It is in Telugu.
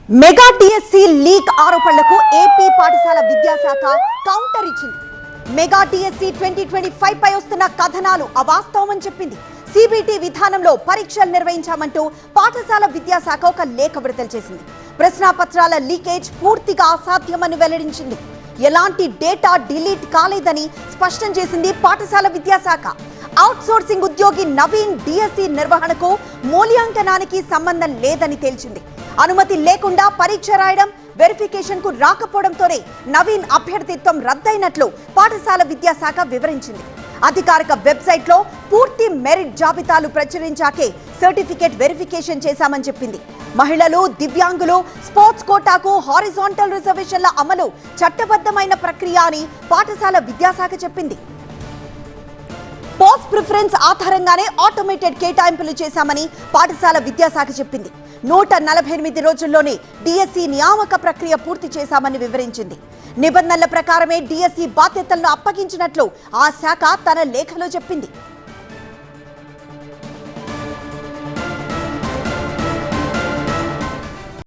మెగా టీఎస్సీ లీక్ ఆరోపణలకు ఏపీ పాఠశాల విద్యాశాఖ కౌంటర్ ఇచ్చింది. మెగా టీఎస్సీ 2025 పై వస్తున్న కథనాలు అవాస్తవమని చెప్పింది. సిబిటి విధానంలో పరీక్షలు నిర్వహించామంటూ పాఠశాల విద్యాశాఖ ఒక లేఖ విడుదల చేసింది. ప్రశ్నాపత్రాల లీకేజ్ పూర్తిగా అసాధ్యమని వెల్లడించింది. ఎలాంటి డేటా డిలీట్ కాలేదని స్పష్టం చేసింది పాఠశాల విద్యాశాఖ. అవుట్సోర్సింగ్ ఉద్యోగి నవీన్ డిఎస్సి నిర్వహణకు మూల్యాంకనానికి సంబంధం లేదని తేల్చింది. అనుమతి లేకుండా పరీక్ష రాయడం, వెరిఫికేషన్ కు రాకపోవడంతోనే నవీన్ అభ్యర్థిత్వం రద్దయినట్లు పాఠశాల విద్యాశాఖ వివరించింది. అధికారిక వెబ్సైట్ లో పూర్తి మెరిట్ జాబితాలు ప్రచురించాకే సర్టిఫికేట్ వెరిఫికేషన్ చేశామని చెప్పింది. మహిళలు, దివ్యాంగులు, స్పోర్ట్స్ కోటాకు హారిజాంటల్ రిజర్వేషన్ల అమలు చట్టబద్ధమైన ప్రక్రియ అని పాఠశాల విద్యాశాఖ చెప్పింది. పోస్ట్ ప్రిఫరెన్స్ ఆధారంగానే ఆటోమేటెడ్ కేటాయింపులు చేశామని పాఠశాల విద్యాశాఖ చెప్పింది. 148 రోజుల్లోనే డిఎస్సి నియామక ప్రక్రియ పూర్తి చేశామని వివరించింది. నిబంధనల ప్రకారమే డిఎస్సి బాధ్యతలను అప్పగించినట్లు ఆ శాఖ తన లేఖలో చెప్పింది.